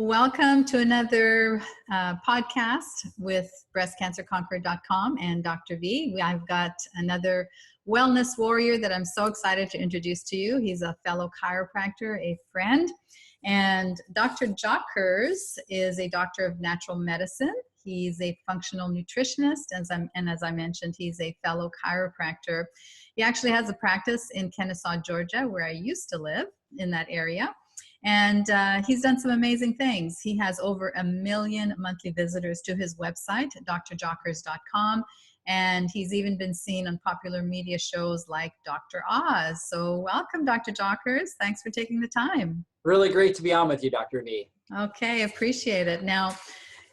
Welcome to another podcast with breastcancerconqueror.com and Dr. V. I've got another wellness warrior that I'm so excited to introduce to you. He's a fellow chiropractor, a friend, and Dr. Jockers is a doctor of natural medicine. He's a functional nutritionist, and as I mentioned, he's a fellow chiropractor. He actually has a practice in Kennesaw, Georgia, where I used to live in that area. And he's done some amazing things. He has over 1 million monthly visitors to his website, drjockers.com. And he's even been seen on popular media shows like Dr. Oz. So welcome, Dr. Jockers. Thanks for taking the time. Really great to be on with you, Dr. V. Okay, appreciate it. Now,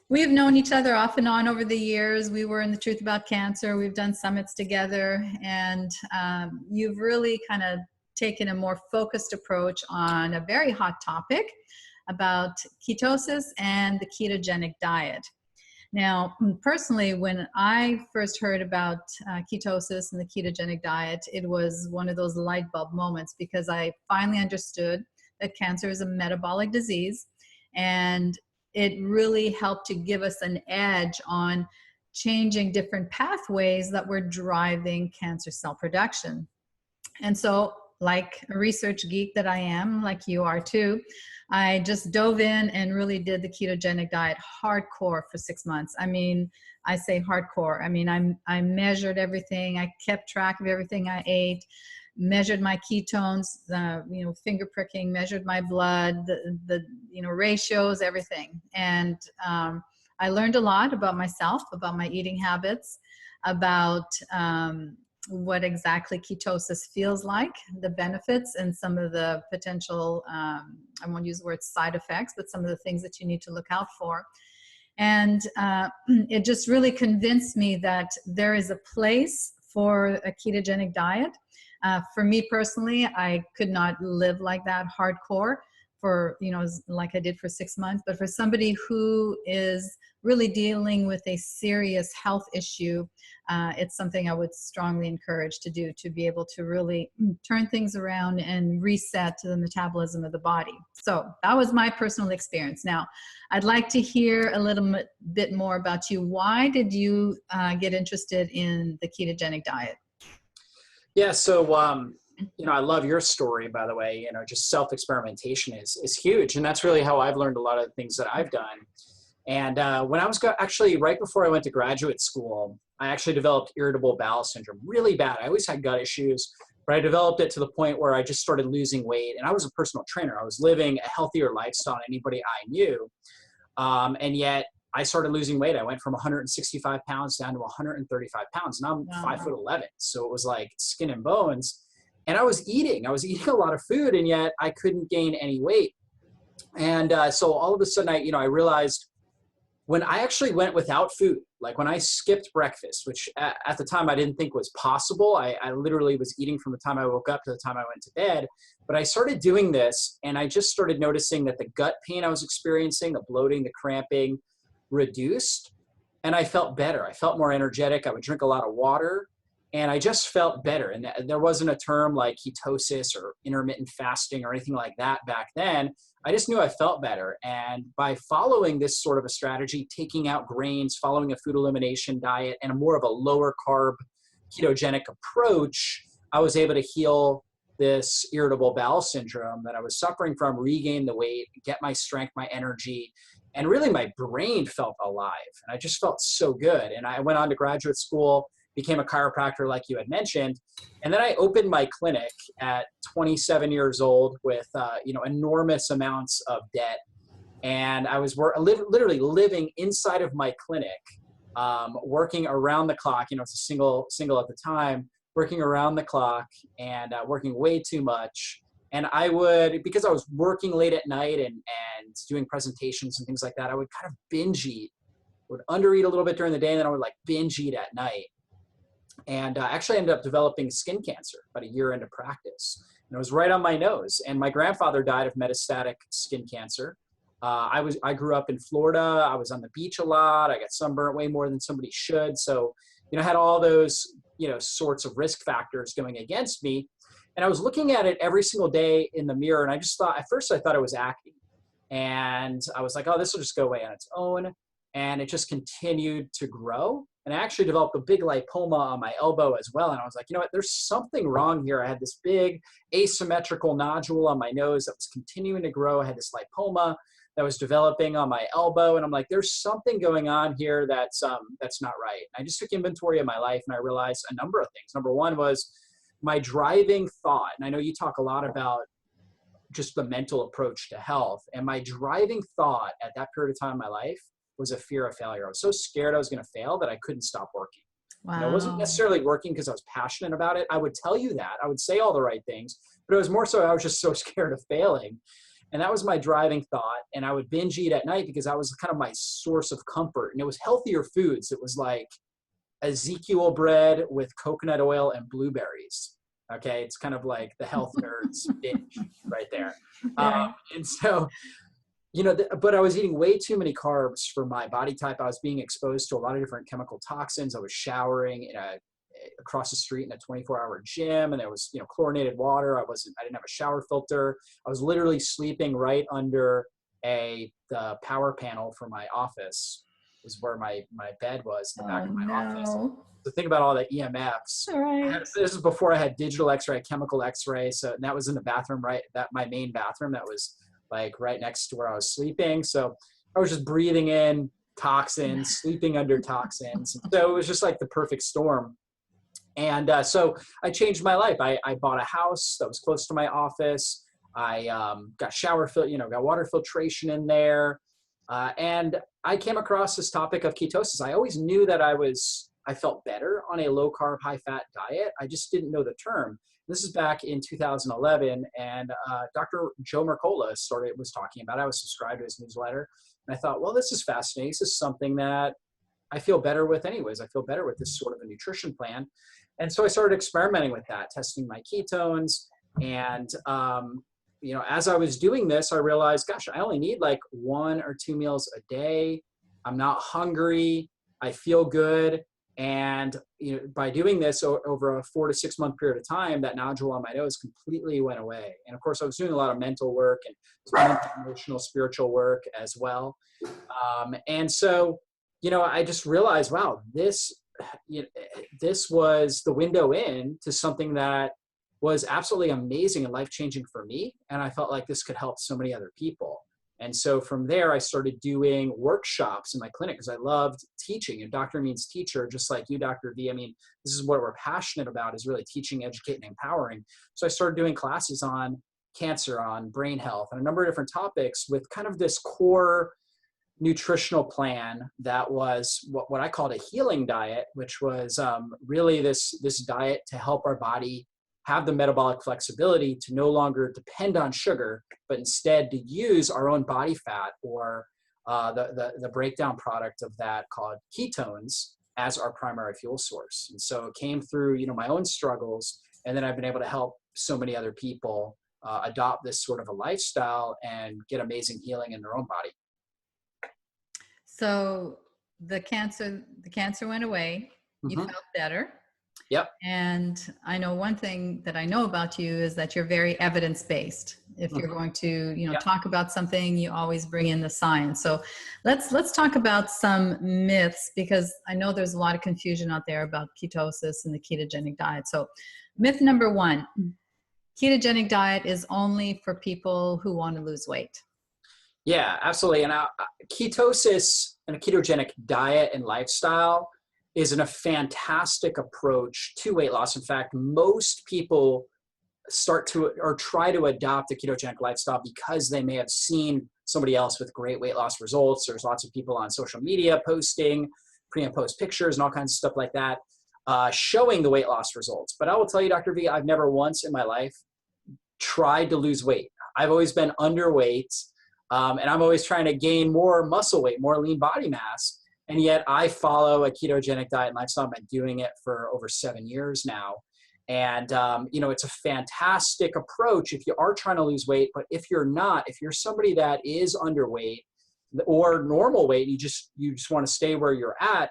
we've known each other off and on over the years. We were in the Truth About Cancer. We've done summits together. And you've really kind of taken a more focused approach on a very hot topic about ketosis and the ketogenic diet. Now, personally, when I first heard about ketosis and the ketogenic diet, it was one of those light bulb moments because I finally understood that cancer is a metabolic disease, and it really helped to give us an edge on changing different pathways that were driving cancer cell production. And so, like a research geek that I am, like you are too, I just dove in and really did the ketogenic diet hardcore for 6 months. I mean, I say hardcore. I mean, I measured everything. I kept track of everything I ate, measured my ketones, finger pricking, measured my blood, the ratios, everything. And I learned a lot about myself, about my eating habits, about what exactly ketosis feels like, the benefits, and some of the potential, I won't use the word side effects, but some of the things that you need to look out for. And it just really convinced me that there is a place for a ketogenic diet. For me personally, I could not live like that hardcore for, like I did for 6 months, but for somebody who is really dealing with a serious health issue, it's something I would strongly encourage to do, to be able to really turn things around and reset to the metabolism of the body. So that was my personal experience. Now, I'd like to hear a little bit more about you. Why did you get interested in the ketogenic diet? Yeah, so I love your story, by the way. Just self-experimentation is huge, and that's really how I've learned a lot of the things that I've done. And when I was actually right before I went to graduate school, I actually developed irritable bowel syndrome, really bad. I always had gut issues, but I developed it to the point where I just started losing weight. And I was a personal trainer. I was living a healthier lifestyle than anybody I knew. And yet I started losing weight. I went from 165 pounds down to 135 pounds. And I'm 5'11". So it was like skin and bones. And I was eating a lot of food, and yet I couldn't gain any weight. And so all of a sudden I realized, when I actually went without food, like when I skipped breakfast, which at the time I didn't think was possible. I literally was eating from the time I woke up to the time I went to bed. But I started doing this, and I just started noticing that the gut pain I was experiencing, the bloating, the cramping, reduced, and I felt better. I felt more energetic. I would drink a lot of water, and I just felt better. And there wasn't a term like ketosis or intermittent fasting or anything like that back then. I just knew I felt better. And by following this sort of a strategy, taking out grains, following a food elimination diet, and a more of a lower carb ketogenic approach, I was able to heal this irritable bowel syndrome that I was suffering from, regain the weight, get my strength, my energy, and really my brain felt alive. And I just felt so good. And I went on to graduate school, became a chiropractor like you had mentioned. And then I opened my clinic at 27 years old with, enormous amounts of debt. And I was literally living inside of my clinic, working around the clock. It's a single at the time, working around the clock and working way too much. And I would, because I was working late at night and doing presentations and things like that, I would kind of binge eat, would under eat a little bit during the day, and then I would binge eat at night. And I actually ended up developing skin cancer about a year into practice. And it was right on my nose. And my grandfather died of metastatic skin cancer. I grew up in Florida. I was on the beach a lot. I got sunburnt way more than somebody should. So, I had all those, sorts of risk factors going against me. And I was looking at it every single day in the mirror. And I just thought, at first I thought it was acne. And I was like, oh, this will just go away on its own. And it just continued to grow. And I actually developed a big lipoma on my elbow as well. And I was like, you know what, there's something wrong here. I had this big asymmetrical nodule on my nose that was continuing to grow. I had this lipoma that was developing on my elbow. And I'm like, there's something going on here that's not right. And I just took inventory of my life and I realized a number of things. Number one was my driving thought. And I know you talk a lot about just the mental approach to health. And my driving thought at that period of time in my life was a fear of failure. I was so scared I was going to fail that I couldn't stop working. Wow. And I wasn't necessarily working because I was passionate about it. I would tell you that. I would say all the right things, but it was more so I was just so scared of failing. And that was my driving thought. And I would binge eat at night because that was kind of my source of comfort. And it was healthier foods. It was like Ezekiel bread with coconut oil and blueberries. Okay. It's kind of like the health nerds binge right there. Yeah. And so, you know, but I was eating way too many carbs for my body type. I was being exposed to a lot of different chemical toxins. I was showering across the street in a 24-hour gym, and there was, you know, chlorinated water. I didn't have a shower filter. I was literally sleeping right under the power panel for my office was where my bed was, the back of my office. So think about all the EMFs. All right. This is before I had digital X-ray, chemical X-ray. So that was in the bathroom, right? My main bathroom that was like right next to where I was sleeping. So I was just breathing in toxins, sleeping under toxins. So it was just like the perfect storm. And so I changed my life. I bought a house that was close to my office. I got got water filtration in there. And I came across this topic of ketosis. I always knew that I felt better on a low carb, high fat diet. I just didn't know the term. This is back in 2011, and Dr. Joe Mercola was talking about it. I was subscribed to his newsletter, and I thought, well, this is fascinating. This is something that I feel better with anyways. I feel better with this sort of a nutrition plan. And so I started experimenting with that, testing my ketones. And, you know, as I was doing this, I realized, gosh, I only need like 1 or 2 meals a day. I'm not hungry. I feel good. And, you know, by doing this over a 4 to 6 month period of time, that nodule on my nose completely went away. And of course, I was doing a lot of mental work and mental, emotional, spiritual work as well. And so, you know, I just realized, wow, this was the window in to something that was absolutely amazing and life-changing for me. And I felt like this could help so many other people. And so from there, I started doing workshops in my clinic because I loved teaching, and doctor means teacher, just like you, Dr. V. I mean, this is what we're passionate about, is really teaching, educating, and empowering. So I started doing classes on cancer, on brain health, and a number of different topics with kind of this core nutritional plan that was what I called a healing diet, which was really this diet to help our body have the metabolic flexibility to no longer depend on sugar, but instead to use our own body fat or the breakdown product of that called ketones as our primary fuel source. And so it came through, you know, my own struggles, and then I've been able to help so many other people adopt this sort of a lifestyle and get amazing healing in their own body. So the cancer went away. You felt better. Yep. And I know one thing that I know about you is that you're very evidence-based. If you're going to, you know, talk about something, you always bring in the science. So let's talk about some myths, because I know there's a lot of confusion out there about ketosis and the ketogenic diet. So myth number 1, ketogenic diet is only for people who want to lose weight. Yeah, absolutely. And ketosis and a ketogenic diet and lifestyle is a fantastic approach to weight loss. In fact, most people start to or try to adopt a ketogenic lifestyle because they may have seen somebody else with great weight loss results. There's lots of people on social media posting pre and post pictures and all kinds of stuff like that, showing the weight loss results. But I will tell you, Dr. V, I've never once in my life tried to lose weight. I've always been underweight, and I'm always trying to gain more muscle weight, more lean body mass. And yet I follow a ketogenic diet and lifestyle. I've been doing it for over 7 years now. And, you know, it's a fantastic approach if you are trying to lose weight. But if you're not, if you're somebody that is underweight or normal weight, you just want to stay where you're at,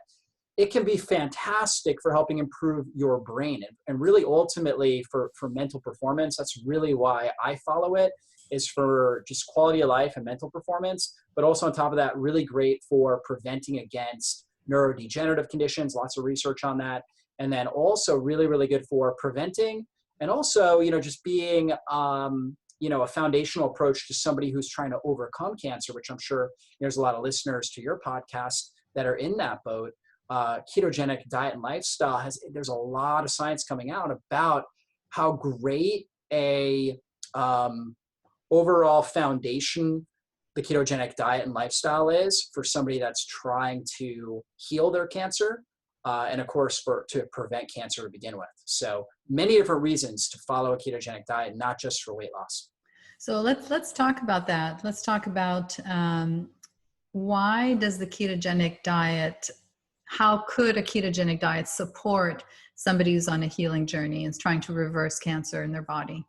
it can be fantastic for helping improve your brain and really ultimately for mental performance. That's really why I follow it. is for just quality of life and mental performance, but also on top of that, really great for preventing against neurodegenerative conditions, lots of research on that. And then also really, really good for preventing and also, just being, a foundational approach to somebody who's trying to overcome cancer, which I'm sure there's a lot of listeners to your podcast that are in that boat. Ketogenic diet and lifestyle there's a lot of science coming out about how great a overall foundation the ketogenic diet and lifestyle is for somebody that's trying to heal their cancer, and of course to prevent cancer to begin with. So many different reasons to follow a ketogenic diet, not just for weight loss. So let's talk about that. Let's talk about why does the ketogenic diet, how could a ketogenic diet support somebody who's on a healing journey and is trying to reverse cancer in their body?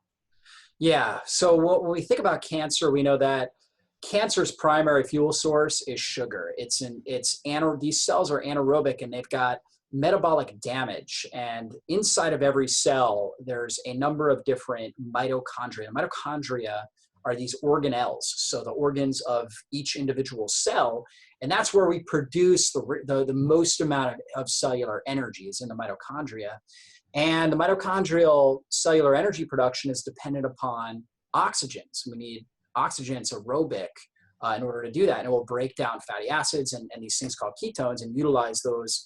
Yeah. So when we think about cancer, we know that cancer's primary fuel source is sugar. These cells are anaerobic and they've got metabolic damage. And inside of every cell, there's a number of different mitochondria. Mitochondria are these organelles, so the organs of each individual cell. And that's where we produce the most amount of cellular energy is in the mitochondria. And the mitochondrial cellular energy production is dependent upon oxygen. So we need oxygen, it's aerobic in order to do that. And it will break down fatty acids and these things called ketones and utilize those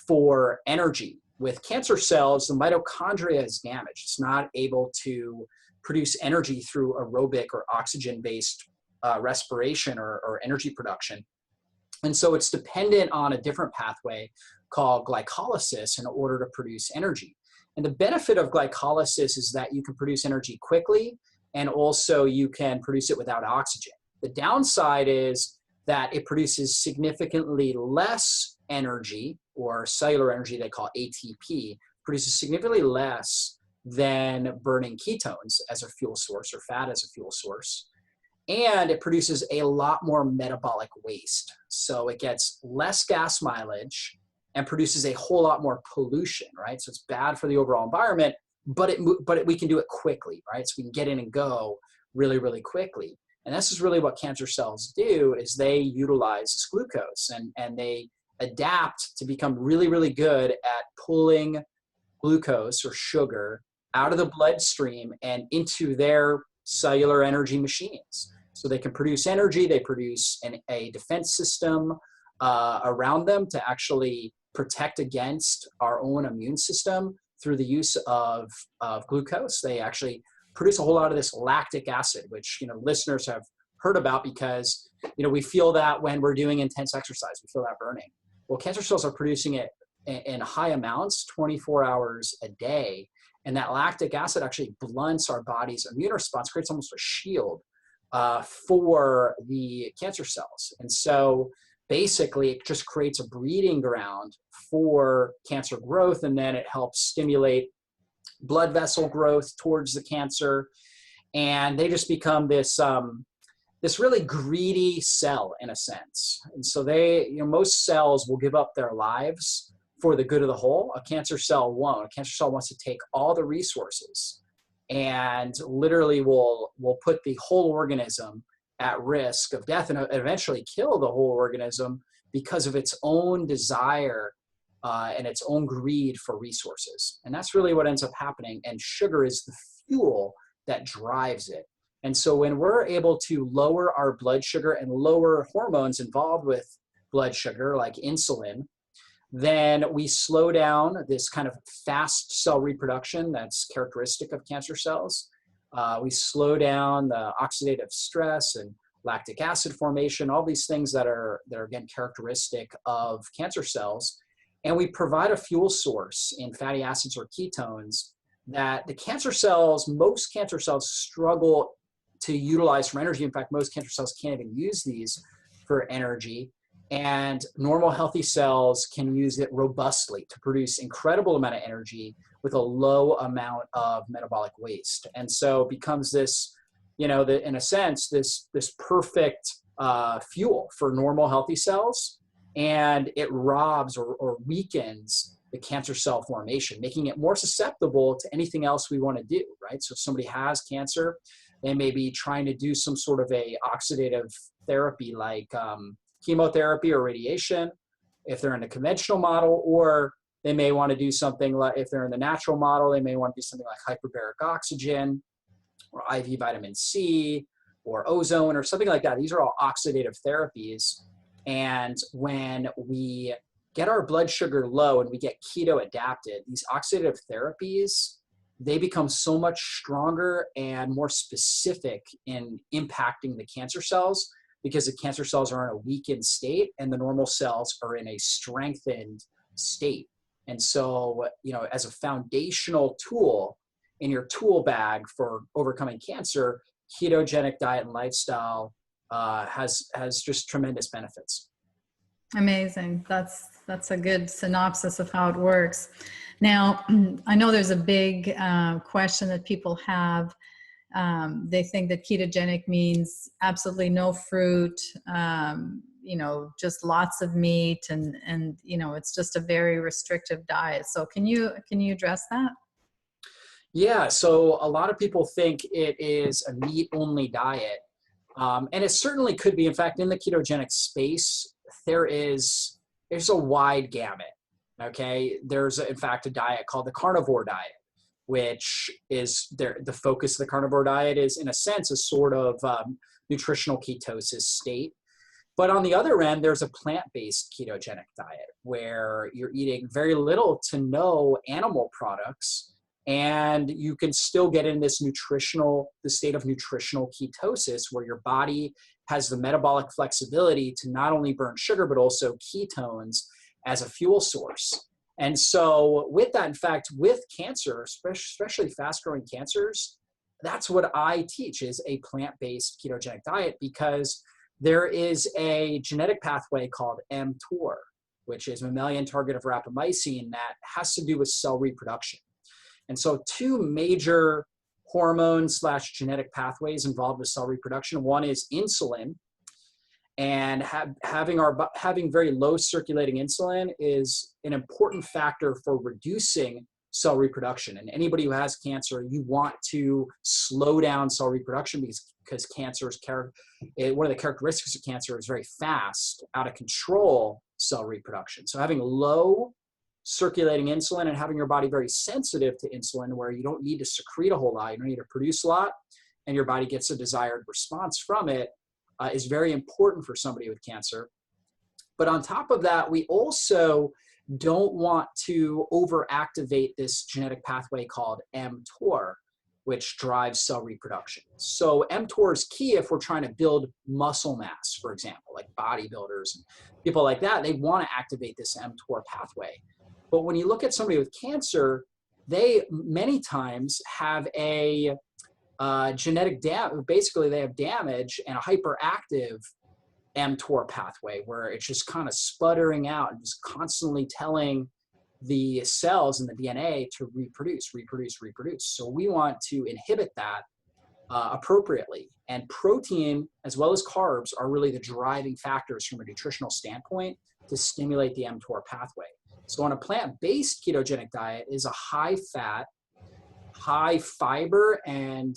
for energy. With cancer cells, the mitochondria is damaged. It's not able to produce energy through aerobic or oxygen-based respiration or energy production. And so it's dependent on a different pathway called glycolysis in order to produce energy. And the benefit of glycolysis is that you can produce energy quickly, and also you can produce it without oxygen. The downside is that it produces significantly less energy, or cellular energy they call ATP, produces significantly less than burning ketones as a fuel source or fat as a fuel source. And it produces a lot more metabolic waste. So it gets less gas mileage and produces a whole lot more pollution, right? So it's bad for the overall environment, but we can do it quickly, right? So we can get in and go really, really quickly. And this is really what cancer cells do, is they utilize this glucose and they adapt to become really, really good at pulling glucose or sugar out of the bloodstream and into their cellular energy machines. So they can produce energy, they produce a defense system around them to actually protect against our own immune system through the use of glucose. They actually produce a whole lot of this lactic acid, which listeners have heard about because we feel that when we're doing intense exercise, we feel that burning. Well, cancer cells are producing it in high amounts, 24 hours a day. And that lactic acid actually blunts our body's immune response, creates almost a shield for the cancer cells. And so basically it just creates a breeding ground for cancer growth. And then it helps stimulate blood vessel growth towards the cancer. And they just become this really greedy cell in a sense. And so most cells will give up their lives for the good of the whole. A cancer cell won't. A cancer cell wants to take all the resources and literally will put the whole organism at risk of death and eventually kill the whole organism because of its own desire and its own greed for resources. And that's really what ends up happening. And sugar is the fuel that drives it. And so when we're able to lower our blood sugar and lower hormones involved with blood sugar, like insulin, then we slow down this kind of fast cell reproduction that's characteristic of cancer cells. We slow down the oxidative stress and lactic acid formation, all these things that are again characteristic of cancer cells. And we provide a fuel source in fatty acids or ketones that most cancer cells struggle to utilize for energy. In fact, most cancer cells can't even use these for energy. And normal healthy cells can use it robustly to produce incredible amount of energy with a low amount of metabolic waste. And so it becomes this, in a sense, this perfect fuel for normal healthy cells. And it robs or weakens the cancer cell formation, making it more susceptible to anything else we want to do, right? So if somebody has cancer, They may be trying to do some sort of a oxidative therapy like chemotherapy or radiation if they're in the conventional model, or they may want to do something like, if they're in the natural model, they may want to do something like hyperbaric oxygen or IV vitamin C or ozone or something like that. These are all oxidative therapies. And when we get our blood sugar low and we get keto adapted, these oxidative therapies, they become so much stronger and more specific in impacting the cancer cells, because the cancer cells are in a weakened state and the normal cells are in a strengthened state. And so, as a foundational tool in your tool bag for overcoming cancer, ketogenic diet and lifestyle has just tremendous benefits. Amazing. That's a good synopsis of how it works. Now, I know there's a big question that people have. They think that ketogenic means absolutely no fruit, just lots of meat, and it's just a very restrictive diet. So can you address that? Yeah, so a lot of people think it is a meat-only diet, and it certainly could be. In fact, in the ketogenic space, there's a wide gamut. Okay, there's in fact a diet called the carnivore diet, which is the focus of the carnivore diet is, in a sense, a sort of nutritional ketosis state. But on the other end, there's a plant-based ketogenic diet where you're eating very little to no animal products, and you can still get in the state of nutritional ketosis, where your body has the metabolic flexibility to not only burn sugar, but also ketones as a fuel source. And so with that, in fact, with cancer, especially fast-growing cancers, that's what I teach, is a plant-based ketogenic diet, because there is a genetic pathway called mTOR, which is mammalian target of rapamycin, that has to do with cell reproduction. And so two major hormone/genetic pathways involved with cell reproduction. One is insulin, and having very low circulating insulin is an important factor for reducing cell reproduction. And anybody who has cancer, you want to slow down cell reproduction, because one of the characteristics of cancer is very fast, out of control cell reproduction. So having low circulating insulin and having your body very sensitive to insulin, where you don't need to secrete a whole lot, you don't need to produce a lot, and your body gets a desired response from it, is very important for somebody with cancer. But on top of that, we also don't want to overactivate this genetic pathway called mTOR, which drives cell reproduction. So mTOR is key if we're trying to build muscle mass, for example, like bodybuilders and people like that. They want to activate this mTOR pathway. But when you look at somebody with cancer, they many times have a genetic damage. Basically, they have damage and a hyperactive mTOR pathway, where it's just kind of sputtering out and just constantly telling the cells in the DNA to reproduce. So we want to inhibit that appropriately. And protein, as well as carbs, are really the driving factors from a nutritional standpoint to stimulate the mTOR pathway. So on a plant-based ketogenic diet is a high-fat, high-fiber, and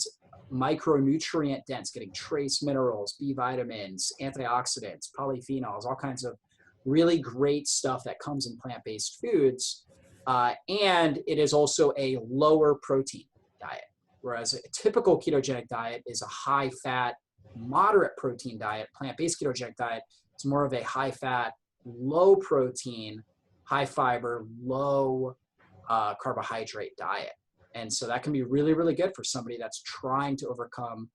micronutrient dense, getting trace minerals, B vitamins, antioxidants, polyphenols, all kinds of really great stuff that comes in plant-based foods. And it is also a lower protein diet, whereas a typical ketogenic diet is a high-fat, moderate protein diet. Plant-based ketogenic diet is more of a high-fat, low protein, high fiber, low carbohydrate diet. And so that can be really, really good for somebody that's trying to overcome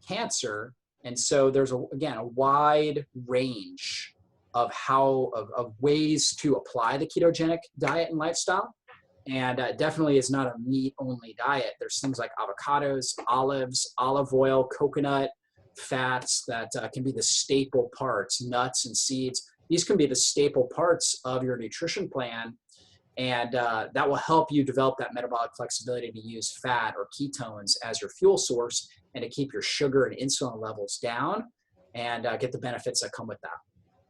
cancer. And so there's a wide range of ways to apply the ketogenic diet and lifestyle. And definitely is not a meat-only diet. There's things like avocados, olives, olive oil, coconut fats that can be the staple parts, nuts and seeds. These can be the staple parts of your nutrition plan, and that will help you develop that metabolic flexibility to use fat or ketones as your fuel source, and to keep your sugar and insulin levels down, and get the benefits that come with that.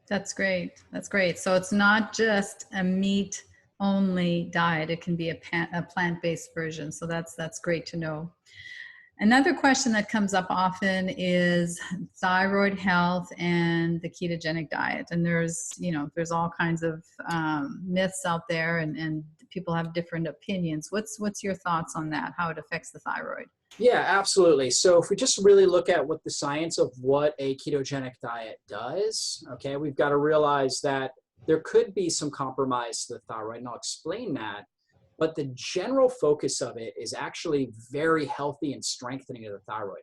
That's great. That's great. So it's not just a meat-only diet. It can be a plant-based version. So that's great to know. Another question that comes up often is thyroid health and the ketogenic diet. And there's all kinds of myths out there, and people have different opinions. What's your thoughts on that, how it affects the thyroid? Yeah, absolutely. So if we just really look at what the science of what a ketogenic diet does, okay, we've got to realize that there could be some compromise to the thyroid, and I'll explain that. But the general focus of it is actually very healthy and strengthening of the thyroid.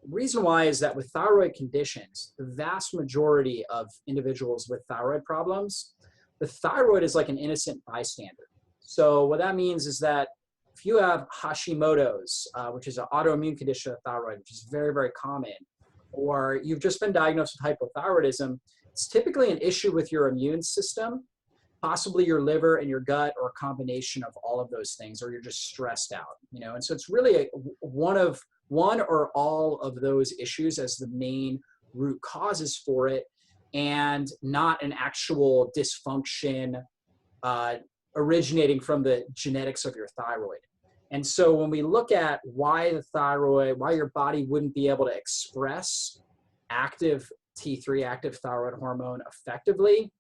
The reason why is that with thyroid conditions, the vast majority of individuals with thyroid problems, the thyroid is like an innocent bystander. So what that means is that if you have Hashimoto's, which is an autoimmune condition of the thyroid, which is very, very common, or you've just been diagnosed with hypothyroidism, it's typically an issue with your immune system, possibly your liver and your gut, or a combination of all of those things, or you're just stressed out, and so it's really one or all of those issues as the main root causes for it, and not an actual dysfunction originating from the genetics of your thyroid. And so when we look at why your body wouldn't be able to express active T3, active thyroid hormone effectively,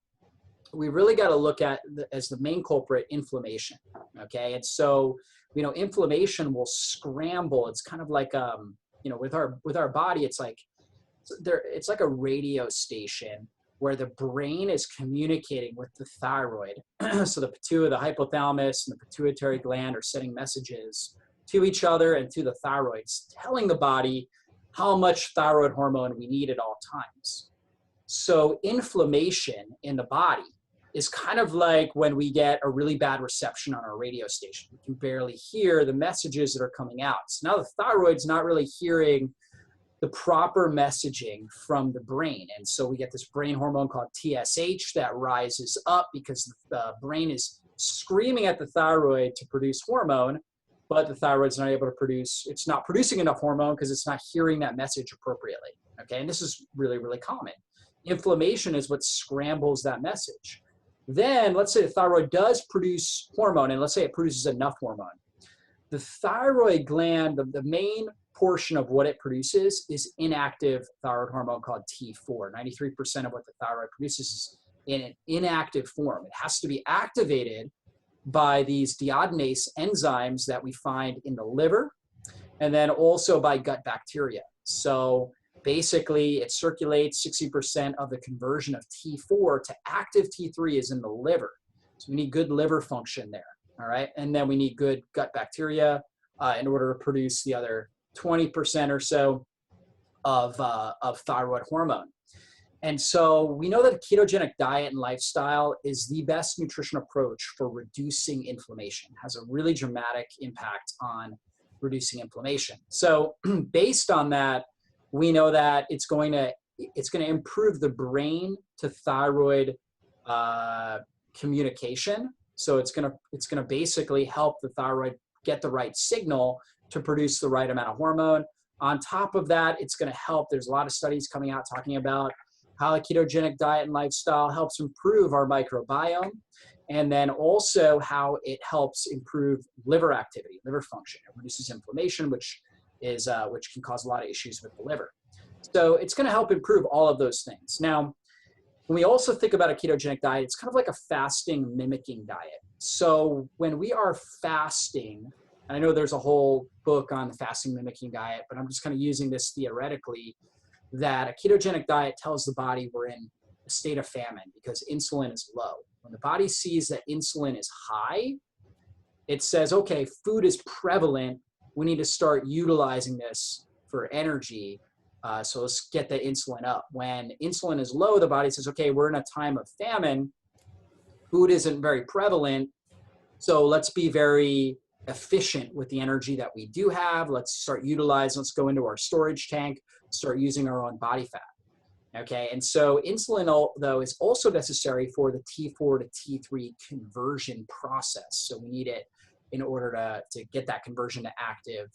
we really got to look at as the main culprit, inflammation. Okay. And so, inflammation will scramble. It's kind of like, with our body, it's like a radio station where the brain is communicating with the thyroid. So the hypothalamus and the pituitary gland are sending messages to each other and to the thyroids, telling the body how much thyroid hormone we need at all times. So inflammation in the body is kind of like when we get a really bad reception on our radio station. We can barely hear the messages that are coming out. So now the thyroid's not really hearing the proper messaging from the brain. And so we get this brain hormone called TSH that rises up because the brain is screaming at the thyroid to produce hormone, but the thyroid's not able to it's not producing enough hormone because it's not hearing that message appropriately. Okay, and this is really, really common. Inflammation is what scrambles that message. Then let's say the thyroid does produce hormone, and let's say it produces enough hormone. The thyroid gland, the main portion of what it produces is inactive thyroid hormone called T4. 93% of what the thyroid produces is in an inactive form. It has to be activated by these deiodinase enzymes that we find in the liver, and then also by gut bacteria. So basically, it circulates. 60% of the conversion of T4 to active T3 is in the liver. So we need good liver function there, all right? And then we need good gut bacteria in order to produce the other 20% or so of thyroid hormone. And so we know that a ketogenic diet and lifestyle is the best nutrition approach for reducing inflammation. It has a really dramatic impact on reducing inflammation. So based on that, we know that it's going to improve the brain to thyroid communication. So it's going to basically help the thyroid get the right signal to produce the right amount of hormone. On top of that, it's going to help. There's a lot of studies coming out talking about how a ketogenic diet and lifestyle helps improve our microbiome, and then also how it helps improve liver activity, liver function. It reduces inflammation, which can cause a lot of issues with the liver. So it's going to help improve all of those things. Now, when we also think about a ketogenic diet, it's kind of like a fasting mimicking diet. So when we are fasting, I know there's a whole book on the fasting mimicking diet, but I'm just kind of using this theoretically, that a ketogenic diet tells the body we're in a state of famine because insulin is low. When the body sees that insulin is high, it says, okay, food is prevalent. We need to start utilizing this for energy. So let's get the insulin up. When insulin is low, the body says, okay, we're in a time of famine. Food isn't very prevalent. So let's be very efficient with the energy that we do have. Let's start utilizing, let's go into our storage tank, start using our own body fat. Okay, and so insulin, though, is also necessary for the T4 to T3 conversion process. So we need it in order to get that conversion to active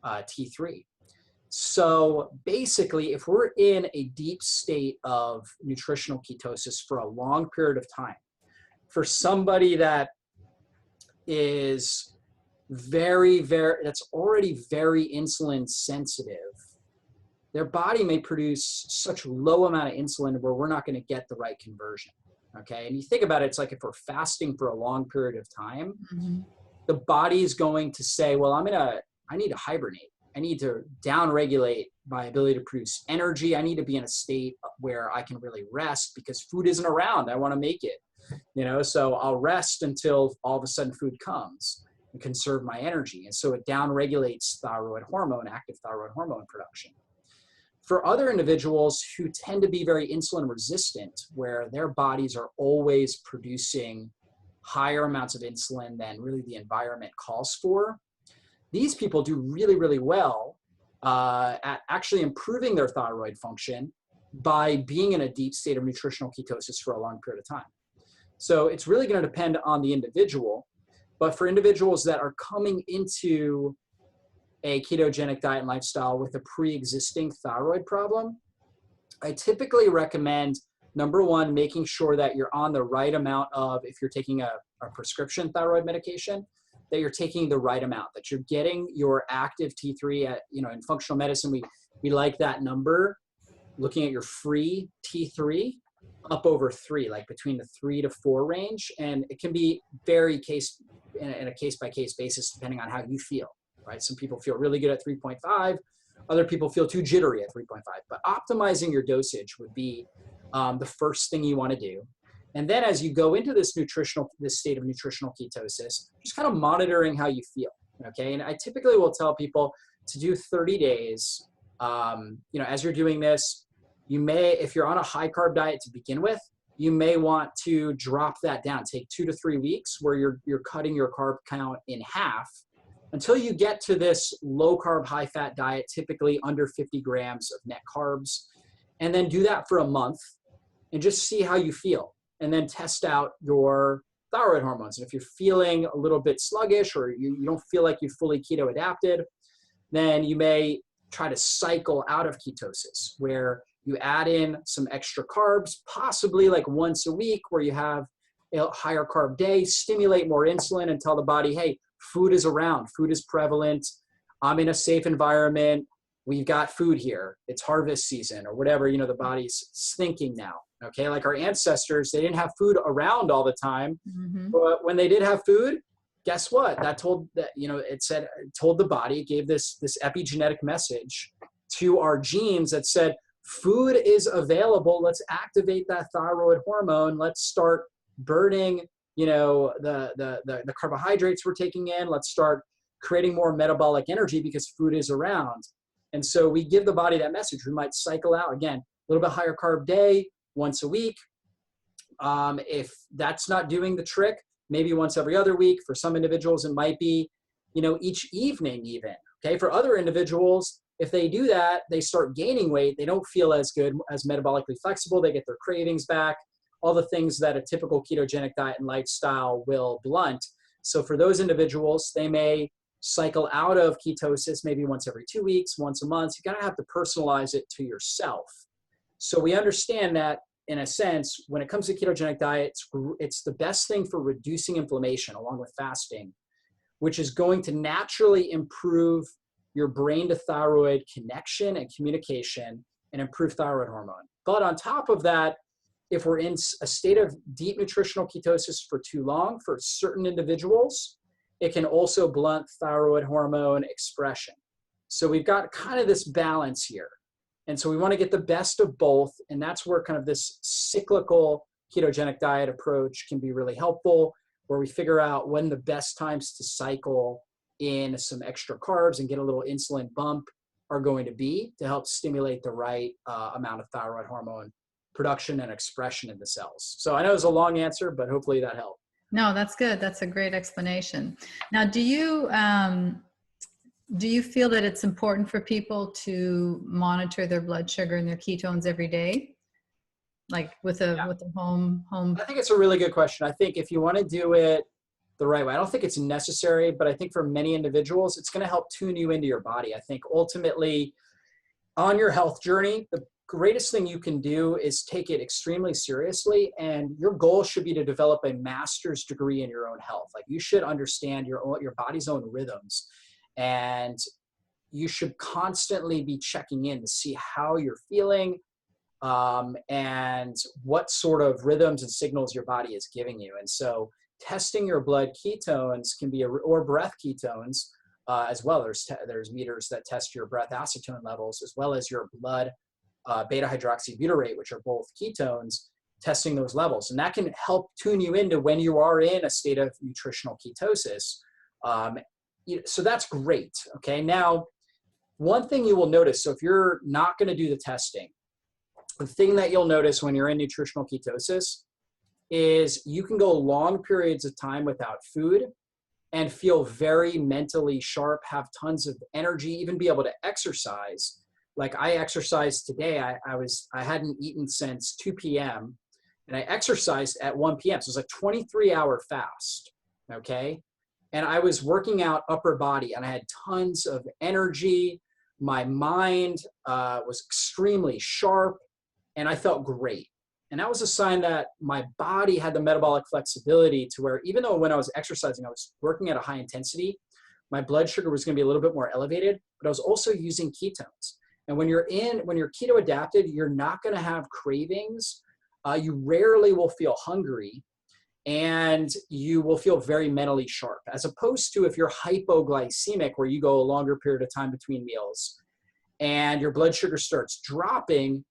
T3. So basically, if we're in a deep state of nutritional ketosis for a long period of time, for somebody that is that's already very insulin sensitive, their body may produce such a low amount of insulin where we're not going to get the right conversion. Okay. And you think about it, it's like if we're fasting for a long period of time, the body is going to say, well, I need to hibernate. I need to downregulate my ability to produce energy. I need to be in a state where I can really rest because food isn't around. I want to make it, so I'll rest until all of a sudden food comes and conserve my energy. And so it downregulates thyroid hormone, active thyroid hormone production. For other individuals who tend to be very insulin resistant, where their bodies are always producing higher amounts of insulin than really the environment calls for, these people do really, really well at actually improving their thyroid function by being in a deep state of nutritional ketosis for a long period of time. So it's really going to depend on the individual. But for individuals that are coming into a ketogenic diet and lifestyle with a pre-existing thyroid problem, I typically recommend, number one, making sure that you're on the right amount of, if you're taking a prescription thyroid medication, that you're taking the right amount, that you're getting your active T3 at, in functional medicine, we like that number, looking at your free T3 up over 3, like between the 3 to 4 range. And it can be very in a case-by-case basis, depending on how you feel, right? Some people feel really good at 3.5. Other people feel too jittery at 3.5. But optimizing your dosage would be the first thing you want to do. And then as you go into this state of nutritional ketosis, just kind of monitoring how you feel, okay? And I typically will tell people to do 30 days. As you're doing this, you may, if you're on a high carb diet to begin with, you may want to drop that down. Take 2 to 3 weeks where you're cutting your carb count in half until you get to this low carb, high fat diet, typically under 50 grams of net carbs. And then do that for a month and just see how you feel. And then test out your thyroid hormones. And if you're feeling a little bit sluggish or you don't feel like you fully keto adapted, then you may try to cycle out of ketosis, where you add in some extra carbs, possibly like once a week, where you have a higher carb day, stimulate more insulin and tell the body, hey, food is around, food is prevalent, I'm in a safe environment, we've got food here, it's harvest season or whatever, the body's thinking now. Okay, like our ancestors, they didn't have food around all the time, but when they did have food, guess what? It told the body, it gave this epigenetic message to our genes that said, food is available. Let's activate that thyroid hormone. Let's start burning, the carbohydrates we're taking in. Let's start creating more metabolic energy because food is around. And so we give the body that message. We might cycle out, again, a little bit higher carb day, once a week. If that's not doing the trick, maybe once every other week. For some individuals, it might be, each evening even. Okay. For other individuals, if they do that, they start gaining weight. They don't feel as good, as metabolically flexible. They get their cravings back, all the things that a typical ketogenic diet and lifestyle will blunt. So for those individuals, they may cycle out of ketosis maybe once every 2 weeks, once a month. You gotta have to personalize it to yourself. So we understand that, in a sense, when it comes to ketogenic diet, it's the best thing for reducing inflammation along with fasting, which is going to naturally improve your brain to thyroid connection and communication and improve thyroid hormone. But on top of that, if we're in a state of deep nutritional ketosis for too long, for certain individuals, it can also blunt thyroid hormone expression. So we've got kind of this balance here. And so we want to get the best of both. And that's where kind of this cyclical ketogenic diet approach can be really helpful, where we figure out when the best times to cycle in some extra carbs and get a little insulin bump are going to be to help stimulate the right amount of thyroid hormone production and expression in the cells. So I know it's a long answer, but hopefully that helped. No, that's good. That's a great explanation. Now, do you feel that it's important for people to monitor their blood sugar and their ketones every day? Like with a home? I think it's a really good question. I think if you want to do it the right way, I don't think it's necessary, but I think for many individuals, it's going to help tune you into your body. I think ultimately on your health journey, greatest thing you can do is take it extremely seriously. And your goal should be to develop a master's degree in your own health. Like, you should understand your body's own rhythms, and you should constantly be checking in to see how you're feeling, and what sort of rhythms and signals your body is giving you. And so testing your blood ketones can be, or breath ketones as well. There's meters that test your breath acetone levels, as well as your blood beta hydroxybutyrate, which are both ketones, testing those levels. And that can help tune you into when you are in a state of nutritional ketosis. So that's great. Okay. Now, one thing you will notice, so if you're not going to do the testing, the thing that you'll notice when you're in nutritional ketosis is you can go long periods of time without food and feel very mentally sharp, have tons of energy, even be able to exercise. Like, I exercised today. I hadn't eaten since 2 p.m. and I exercised at 1 p.m. So it was a 23-hour fast. Okay. And I was working out upper body and I had tons of energy. My mind was extremely sharp and I felt great. And that was a sign that my body had the metabolic flexibility to where, even though when I was exercising, I was working at a high intensity, my blood sugar was going to be a little bit more elevated, but I was also using ketones. And when you're keto adapted, you're not going to have cravings. You rarely will feel hungry, and you will feel very mentally sharp, as opposed to if you're hypoglycemic, where you go a longer period of time between meals and your blood sugar starts dropping,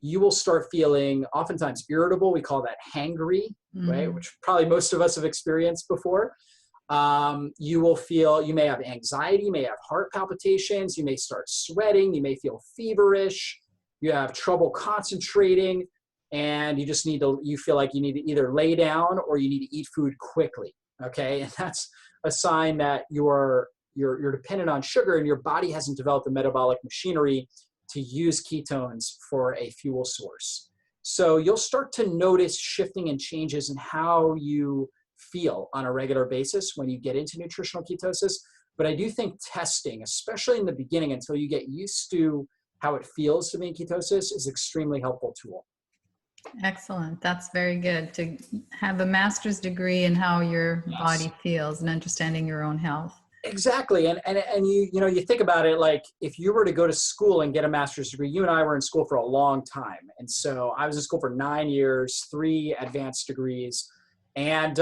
you will start feeling oftentimes irritable. We call that hangry, right? Which probably most of us have experienced before. You may have anxiety, you may have heart palpitations, you may start sweating, you may feel feverish, you have trouble concentrating, and you feel like you need to either lay down or you need to eat food quickly. Okay. And that's a sign that you're dependent on sugar and your body hasn't developed the metabolic machinery to use ketones for a fuel source. So you'll start to notice shifting and changes in how you feel on a regular basis when you get into nutritional ketosis. But I do think testing, especially in the beginning until you get used to how it feels to be in ketosis, is an extremely helpful tool. Excellent. That's very good, to have a master's degree in how your body feels and understanding your own health. Exactly. And you think about it, like, if you were to go to school and get a master's degree, you and I were in school for a long time. And so I was in school for 9 years, 3 advanced degrees. And,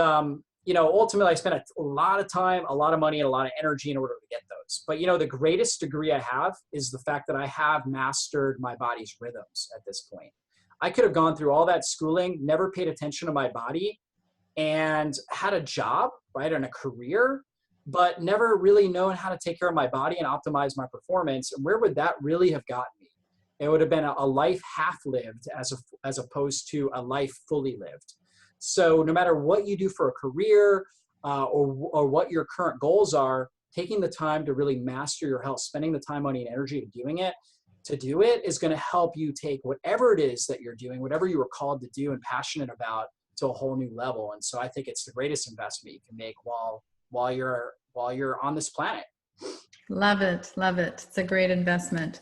ultimately I spent a lot of time, a lot of money, and a lot of energy in order to get those. But, the greatest degree I have is the fact that I have mastered my body's rhythms at this point. I could have gone through all that schooling, never paid attention to my body, and had a job, right, and a career, but never really known how to take care of my body and optimize my performance. And where would that really have gotten me? It would have been a life half lived as opposed to a life fully lived. So no matter what you do for a career or what your current goals are, taking the time to really master your health, spending the time, money, and energy to do it is going to help you take whatever it is that you're doing, whatever you were called to do and passionate about, to a whole new level. And so I think it's the greatest investment you can make while you're on this planet. Love it. Love it. It's a great investment.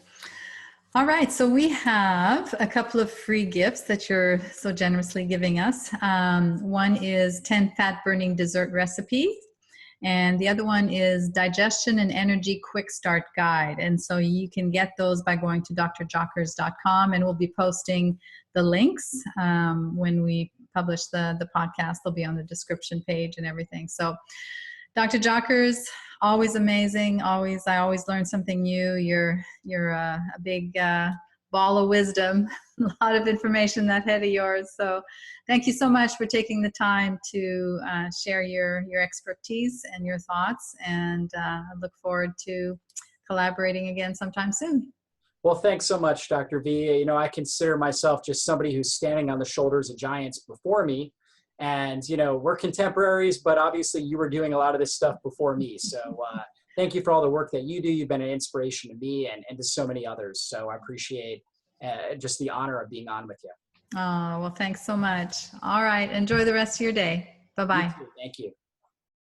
All right. So we have a couple of free gifts that you're so generously giving us. One is 10 fat burning dessert recipes. And the other one is Digestion and Energy Quickstart Guide. And so you can get those by going to drjockers.com, and we'll be posting the links when we publish the podcast. They'll be on the description page and everything. So Dr. Jockers, always amazing. I always learn something new. You're a big ball of wisdom, a lot of information in that head of yours. So thank you so much for taking the time to share your expertise and your thoughts. And I look forward to collaborating again sometime soon. Well, thanks so much, Dr. V. I consider myself just somebody who's standing on the shoulders of giants before me. And, we're contemporaries, but obviously you were doing a lot of this stuff before me. So thank you for all the work that you do. You've been an inspiration to me and to so many others. So I appreciate just the honor of being on with you. Oh, well, thanks so much. All right. Enjoy the rest of your day. Bye-bye. Thank you.